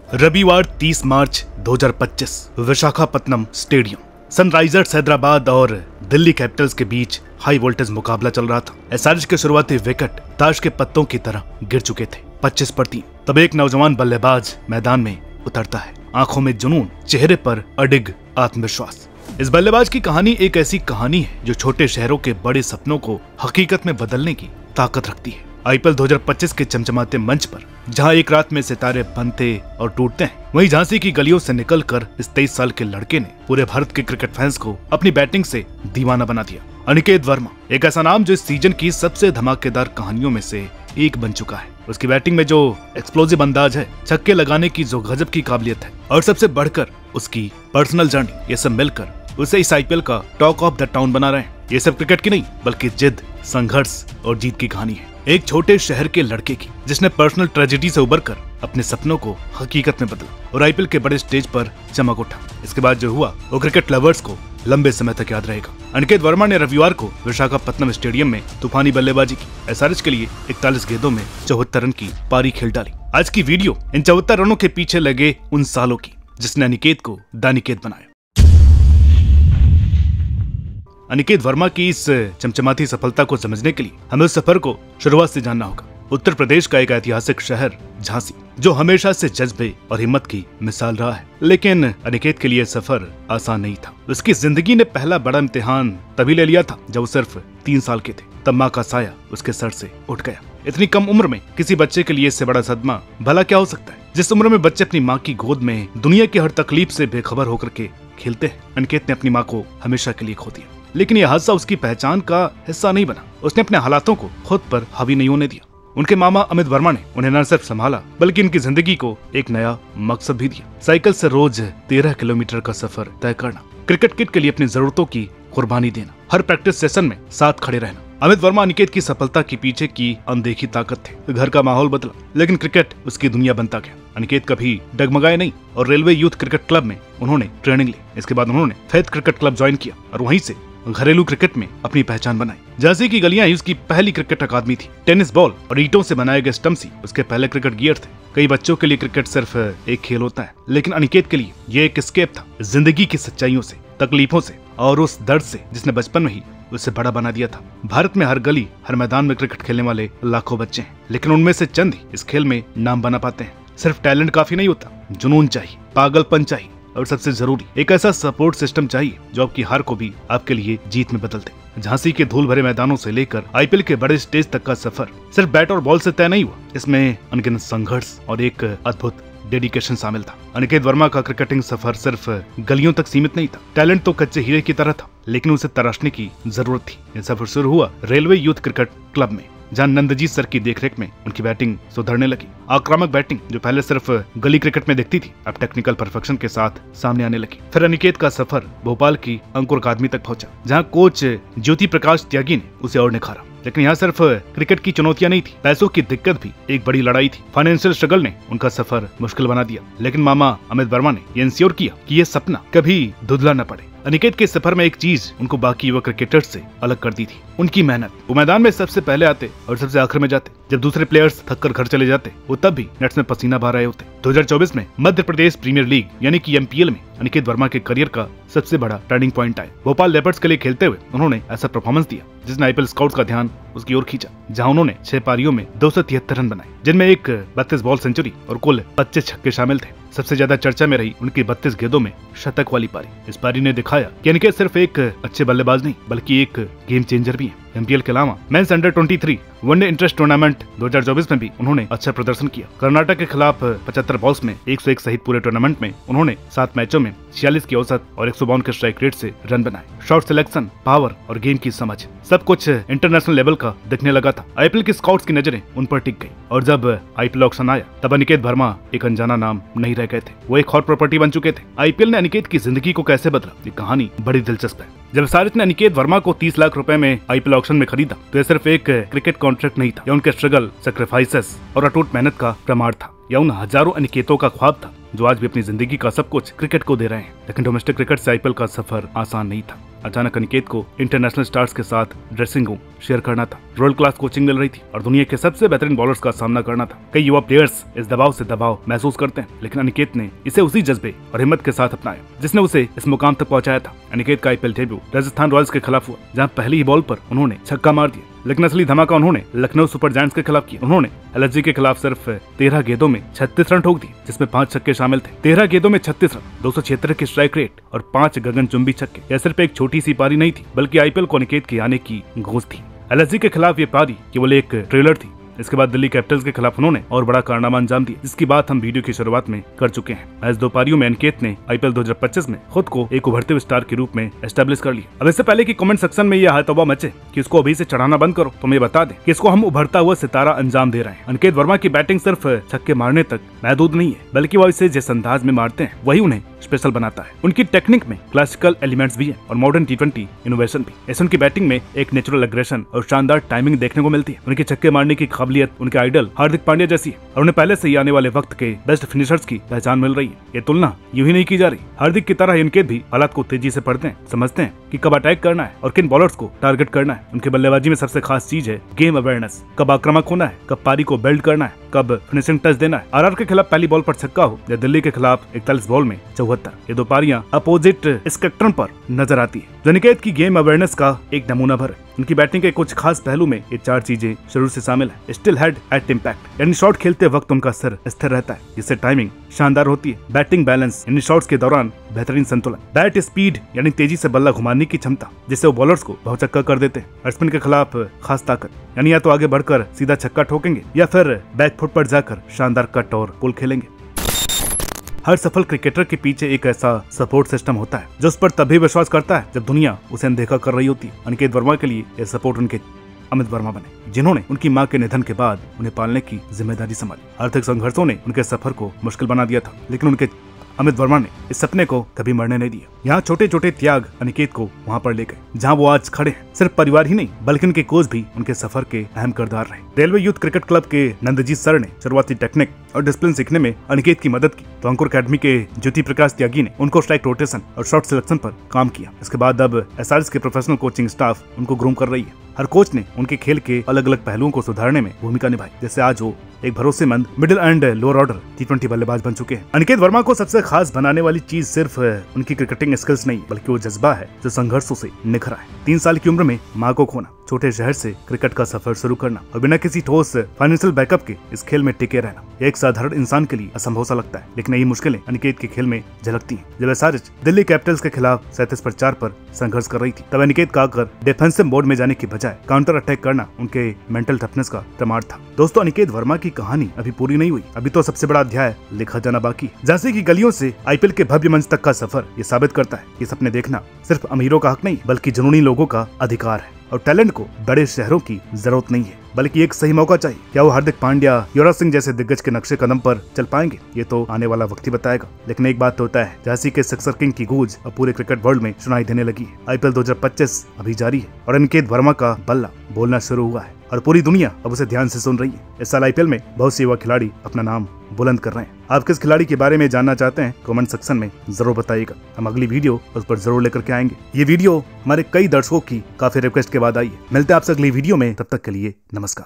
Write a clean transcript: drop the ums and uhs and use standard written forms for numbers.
रविवार 30 मार्च 2025 Visakhapatnam stadium. Sunrisers Hyderabad और Delhi Capitals के बीच हाई वोल्टेज मुकाबला चल रहा था। एसआरएच के शुरुआती विकेट ताश के पत्तों की तरह गिर चुके थे 25 पर 3। तब एक नौजवान बल्लेबाज मैदान में उतरता है, आंखों में जुनून, चेहरे पर अडिग आत्मविश्वास। इस बल्लेबाज की कहानी एक ऐसी कहानी है जो छोटे शहरों के बड़े सपनों को हकीकत में बदलने की ताकत रखती है। आईपीएल 2025 के चमचमाते मंच पर जहां एक रात में सितारे बनते और टूटते हैं, वहीं झांसी की गलियों से निकलकर इस 23 साल के लड़के ने पूरे भारत के क्रिकेट फैंस को अपनी बैटिंग से दीवाना बना दिया। अनिकेत वर्मा एक ऐसा नाम जो इस सीजन की सबसे धमाकेदार कहानियों में से एक बन चुका है। उसकी बैटिंग में जो एक्सप्लोजिव अंदाज है, छक्के लगाने की जो गजब की काबिलियत है, और सबसे बढ़कर उसकी पर्सनल जर्नी, ये सब मिलकर उसे इस आईपीएल का टॉक ऑफ द टाउन बना रहे हैं। ये सब क्रिकेट की नहीं बल्कि जिद, संघर्ष और जीत की कहानी है। एक छोटे शहर के लड़के की जिसने पर्सनल ट्रेजेडी से उबरकर अपने सपनों को हकीकत में बदला और आईपीएल के बड़े स्टेज पर चमक उठा। इसके बाद जो हुआ वो क्रिकेट लवर्स को लंबे समय तक याद रहेगा। अनिकेत वर्मा ने रविवार को विशाखापत्तनम स्टेडियम में तूफानी बल्लेबाजी की। एसआरएच के लिए 41 गेंदों में 74 रन की पारी खेल डाली। आज की वीडियो इन 74 रनों के पीछे लगे उन सालों की जिसने अनिकेत को दानिकेत बनाया। अनिकेत वर्मा की इस चमचमाती सफलता को समझने के लिए हमें उस सफर को शुरुआत से जानना होगा। उत्तर प्रदेश का एक ऐतिहासिक शहर झांसी, जो हमेशा से जज्बे और हिम्मत की मिसाल रहा है, लेकिन अनिकेत के लिए सफर आसान नहीं था। उसकी जिंदगी ने पहला बड़ा इम्तिहान तभी ले लिया था जब वो सिर्फ 3 साल के थे। तब माँ का साया उसके सर से उठ गया। इतनी कम उम्र में किसी बच्चे के लिए इससे बड़ा सदमा भला क्या हो सकता है। जिस उम्र में बच्चे अपनी माँ की गोद में दुनिया की हर तकलीफ से बेखबर होकर के खेलते हैं, अनिकेत ने अपनी माँ को हमेशा के लिए खो दिया। लेकिन यह हादसा उसकी पहचान का हिस्सा नहीं बना। उसने अपने हालातों को खुद पर हावी नहीं होने दिया। उनके मामा अमित वर्मा ने उन्हें न सिर्फ संभाला बल्कि इनकी जिंदगी को एक नया मकसद भी दिया। साइकिल से रोज 13 किलोमीटर का सफर तय करना, क्रिकेट किट के लिए अपनी जरूरतों की कुर्बानी देना, हर प्रैक्टिस सेशन में साथ खड़े रहना। अमित वर्मा अनिकेत की सफलता के पीछे की अनदेखी ताकत थे। घर का माहौल बदला लेकिन क्रिकेट उसकी दुनिया बनता गया। अनिकेत कभी डगमगाए नहीं और रेलवे यूथ क्रिकेट क्लब में उन्होंने ट्रेनिंग ली। इसके बाद उन्होंने फैथ क्रिकेट क्लब ज्वाइन किया और वहीं से घरेलू क्रिकेट में अपनी पहचान बनाई। झांसी की गलियां ही उसकी पहली क्रिकेट अकादमी थी। टेनिस बॉल और ईंटों से बनाए गए स्टंप्स ही उसके पहले क्रिकेट गियर थे। कई बच्चों के लिए क्रिकेट सिर्फ एक खेल होता है, लेकिन अनिकेत के लिए ये एक एस्केप था जिंदगी की सच्चाइयों से, तकलीफों से और उस दर्द से जिसने बचपन में ही उसे बड़ा बना दिया था। भारत में हर गली, हर मैदान में क्रिकेट खेलने वाले लाखों बच्चे हैं, लेकिन उनमें से चंद ही इस खेल में नाम बना पाते हैं। सिर्फ टैलेंट काफी नहीं होता, जुनून चाहिए, पागलपन चाहिए और सबसे जरूरी एक ऐसा सपोर्ट सिस्टम चाहिए जो आपकी हार को भी आपके लिए जीत में बदल दे। झांसी के धूल भरे मैदानों से लेकर आईपीएल के बड़े स्टेज तक का सफर सिर्फ बैट और बॉल से तय नहीं हुआ। इसमें अनगिनत संघर्ष और एक अद्भुत डेडिकेशन शामिल था। अनिकेत वर्मा का क्रिकेटिंग सफर सिर्फ गलियों तक सीमित नहीं था। टैलेंट तो कच्चे हीरे की तरह था, लेकिन उसे तराशने की जरूरत थी। यह सफर शुरू हुआ रेलवे यूथ क्रिकेट क्लब में, जहां नंदजी सर की देखरेख में उनकी बैटिंग सुधरने लगी। आक्रामक बैटिंग जो पहले सिर्फ गली क्रिकेट में दिखती थी, अब टेक्निकल परफेक्शन के साथ सामने आने लगी। फिर अनिकेत का सफर भोपाल की अंकुर अकादमी तक पहुंचा, जहां कोच ज्योति प्रकाश त्यागी ने उसे और निखारा। लेकिन यहाँ सिर्फ क्रिकेट की चुनौतियां नहीं थी, पैसों की दिक्कत भी एक बड़ी लड़ाई थी। फाइनेंशियल स्ट्रगल ने उनका सफर मुश्किल बना दिया, लेकिन मामा अमित वर्मा ने ये इंश्योर किया कि ये सपना कभी धुंधला न पड़े। अनिकेत के सफर में एक चीज उनको बाकी युवा क्रिकेटर्स से अलग करती थी, उनकी मेहनत। वो मैदान में सबसे पहले आते और सबसे आखिर में जाते। जब दूसरे प्लेयर्स थककर घर चले जाते, वो तब भी नेट्स में पसीना बहा रहे होते। 2024 में मध्य प्रदेश प्रीमियर लीग यानी कि एमपीएल में अनिकेत वर्मा के करियर का सबसे बड़ा टर्निंग पॉइंट आया। भोपाल लेपर्ड्स के लिए खेलते हुए उन्होंने ऐसा परफॉर्मेंस दिया जिसने आईपीएल स्काउट्स का ध्यान उसकी ओर खींचा, जहां उन्होंने 6 पारियों में 273 रन बनाए, जिनमें एक 32 बॉल सेंचुरी और कुल 25 छक्के शामिल थे। सबसे ज्यादा चर्चा में रही उनकी 32 गेंदों में शतक वाली पारी। इस पारी ने दिखाया कि अनिकेत सिर्फ एक अच्छे बल्लेबाज नहीं बल्कि एक गेम चेंजर भी है। एमपीएल के अलावा men's under 23 one day interest tournament 2024 में भी उन्होंने अच्छा प्रदर्शन किया। कर्नाटक के खिलाफ 75 बॉल्स में 101 सहित पूरे टूर्नामेंट में उन्होंने 7 मैचों में 46 की औसत और 152 के स्ट्राइक रेट से रन बनाए। शॉट सिलेक्शन, पावर और गेम की समझ सब कुछ इंटरनेशनल लेवल का दिखने लगा था। आईपीएल की स्काउट्स की नजरें उन पर टिक गई और जब आईपीएल ऑक्शन आया तब अनिकेत वर्मा एक अनजाना नाम नहीं रह गए थे, वो एक हॉट प्रॉपर्टी बन चुके थे। आईपीएल ने अनिकेत की जिंदगी को कैसे बदला, ये कहानी बड़ी दिलचस्प है। जब एसआरएच ने अनिकेत वर्मा को 30 लाख रुपए में आईपीएल ऑक्शन में खरीदा तो यह सिर्फ एक क्रिकेट कॉन्ट्रैक्ट नहीं था, यह उनके स्ट्रगल, सैक्रिफाइसेस और अटूट मेहनत का प्रमाण था। यह उन हजारों अनिकेतों का ख्वाब था जो आज भी अपनी जिंदगी का सब कुछ क्रिकेट को दे रहे हैं। लेकिन डोमेस्टिक क्रिकेट से आईपीएल का सफर आसान नहीं था। अचानक अनिकेत को इंटरनेशनल स्टार्स के साथ ड्रेसिंग रूम शेयर करना था, वर्ल्ड क्लास कोचिंग मिल रही थी और दुनिया के सबसे बेहतरीन बॉलर्स का सामना करना था। कई युवा प्लेयर्स इस दबाव से दबाव महसूस करते हैं, लेकिन अनिकेत ने इसे उसी जज्बे और हिम्मत के साथ अपनाया जिसने उसे इस मुकाम तक पहुंचाया था। अनिकेत का आईपीएल डेब्यू राजस्थान रॉयल्स के खिलाफ हुआ, जहां पहली ही बॉल पर उन्होंने छक्का मार दिया, लेकिन असली धमाका उन्होंने लखनऊ सुपर जायंट्स के खिलाफ किया। उन्होंने एलएसजी के खिलाफ सिर्फ 13 गेंदों में 36 रन ठोक दिए, जिसमें 5 छक्के शामिल थे। 13 गेंदों में 36 रन, 276 की स्ट्राइक रेट और 5 गगनचुंबी छक्के। यह सिर्फ एक छोटी सी पारी नहीं थी, बल्कि आईपीएल को अनिकेत के आने की गूंज थी। एलएसजी के खिलाफ ये पारी केवल एक ट्रेलर थी। इसके बाद दिल्ली कैपिटल्स के खिलाफ उन्होंने और बड़ा कारनामा अंजाम दिया, जिसकी बात हम वीडियो की शुरुआत में कर चुके हैं। मैच 2 पारियों में अनिकेत ने आईपीएल 2025 में खुद को एक उभरते हुए स्टार के रूप में एस्टेब्लिश कर लिया। अब इससे पहले कि कमेंट सेक्शन में ये हाथौबा मचे कि इसको अभी से चढ़ाना बंद करो, तो मैं बता दें कि इसको हम उभरता हुआ सितारा अंजाम दे रहे हैं। अनिकेत वर्मा की बैटिंग सिर्फ छक्के मारने तक महदूद नहीं है, बल्कि वो इसे जिस अंदाज में मारते हैं वही उन्हें स्पेशल बनाता है। उनकी टेक्निक में क्लासिकल एलिमेंट्स भी हैं और मॉडर्न T20 इनोवेशन भी। ऐसे उनकी बैटिंग में एक नेचुरल एग्रेशन और शानदार टाइमिंग देखने को मिलती है। उनके छक्के मारने की काबिलियत उनके आइडल हार्दिक पांड्या जैसी है और उन्हें पहले से ही आने वाले वक्त के बेस्ट फिनिशर्स की पहचान मिल रही है। ये तुलना यूं ही नहीं की जा रही। हार्दिक की तरह अनिकेत भी हालात को तेजी से पढ़ते हैं, समझते हैं कि कब अटैक करना है और किन बॉलर्स को टारगेट करना है। उनकी बल्लेबाजी में सबसे खास चीज है गेम अवेयरनेस। कब आक्रामक होना है, कब पारी को बिल्ड करना है, कब फिनिशिंग टच देना है। आरआर के खिलाफ पहली बॉल पर छक्का हो या दिल्ली के खिलाफ 41 बॉल में 74, ये 2 पारियां अपोजिट स्पेक्ट्रम पर नजर आती है, जो अनिकेत की गेम अवेयरनेस का एक नमूना भर है। उनकी बैटिंग के कुछ खास पहलू में ये 4 चीजें शुरू से शामिल है। स्टिल हेड एट इम्पैक्ट, यानी शॉट खेलते वक्त उनका सिर स्थिर रहता है, जिससे टाइमिंग शानदार होती है। बैटिंग बैलेंस, यानी शॉट्स के दौरान बेहतरीन संतुलन। बैट स्पीड, यानी तेजी से बल्ला घुमाने की क्षमता, जिससे वो बॉलर्स को बहुचक्का कर देते हैं। बैट्समैन के खिलाफ खास ताकत, यानी या तो आगे बढ़कर सीधा छक्का ठोकेंगे या फिर बैक फुट पर जाकर शानदार कट और पुल खेलेंगे। हर सफल क्रिकेटर के पीछे एक ऐसा सपोर्ट सिस्टम होता है जो उस पर तभी विश्वास करता है जब दुनिया उसे अनदेखा कर रही होती है। अनिकेत वर्मा के लिए यह सपोर्ट उनके अमित वर्मा बने, जिन्होंने उनकी मां के निधन के बाद उन्हें पालने की जिम्मेदारी संभाली। आर्थिक संघर्षों ने उनके सफर को मुश्किल बना दिया था, लेकिन उनके अमित वर्मा ने इस सपने को कभी मरने नहीं दिया। यहाँ छोटे छोटे त्याग अनिकेत को वहाँ पर ले गए जहाँ वो आज खड़े हैं। सिर्फ परिवार ही नहीं, बल्कि उनके कोच भी उनके सफर के अहम किरदार रहे। रेलवे यूथ क्रिकेट क्लब के नंदजीत सर ने शुरुआती टेक्निक और डिसिप्लिन सीखने में अनिकेत की मदद की, तो अंकुर अकेडमी के ज्योति प्रकाश त्यागी ने उनको स्ट्राइक रोटेशन और शॉट सिलेक्शन पर काम किया। इसके बाद अब एसआरएस के प्रोफेशनल कोचिंग स्टाफ उनको ग्रूम कर रही है। हर कोच ने उनके खेल के अलग अलग पहलुओं को सुधारने में भूमिका निभाई, जैसे आज वो एक भरोसेमंद middle and lower order T20 बल्लेबाज बन चुके हैं। अनिकेत वर्मा को सबसे खास बनाने वाली चीज सिर्फ उनकी क्रिकेटिंग स्किल्स नहीं, बल्कि वो जज्बा है जो संघर्षों से निखरा है। 3 साल की उम्र में मां को खोना, छोटे शहर से क्रिकेट का सफर शुरू करना और बिना किसी ठोस फाइनेंशियल बैकअप के इस खेल में टिके रहना, यह एक साधारण इंसान के लिए असंभव सा लगता है। लेकिन यही मुश्किलें अनिकेत के खेल में झलकती हैं। जब एसआरएच दिल्ली कैपिटल्स के खिलाफ 37 पर 4 पर संघर्ष कर रही थी, तब अनिकेत का आकर डिफेंसिव मोड में जाने की बजाय काउंटर अटैक करना उनके मेंटल टफनेस का प्रमाण था। दोस्तों, अनिकेत वर्मा की कहानी अभी पूरी नहीं हुई। अभी तो सबसे बड़ा अध्याय लिखा जाना बाकी। झांसी की गलियों से आईपीएल के भव्य मंच तक का सफर ये साबित करता है कि सपने देखना सिर्फ अमीरों का हक नहीं, बल्कि जुनूनी लोगों का अधिकार है। और टैलेंट को बड़े शहरों की जरूरत नहीं है, बल्कि एक सही मौका चाहिए। क्या वो हार्दिक पांड्या, युवराज सिंह जैसे दिग्गज के नक्शे कदम पर चल पाएंगे? ये तो आने वाला वक्त ही बताएगा। लेकिन एक बात तो होता है, झांसी के सिक्सर किंग की गूंज अब पूरे क्रिकेट वर्ल्ड में सुनाई देने लगी है। आईपीएल 2025 अभी जारी है और अनिकेत वर्मा का बल्ला बोलना शुरू हुआ है और पूरी दुनिया अब उसे ध्यान से सुन रही है। इस साल आईपीएल में बहुत से युवा खिलाड़ी अपना नाम बुलंद कर रहे हैं। आप किस खिलाड़ी के बारे में जानना चाहते हैं, कमेंट सेक्शन में जरूर बताइएगा। हम अगली वीडियो उस पर जरूर लेकर के आएंगे। ये वीडियो हमारे कई दर्शकों की काफी रिक्वेस्ट के बाद आई है। मिलते हैं आपसे अगली वीडियो में, तब तक के लिए नमस्कार।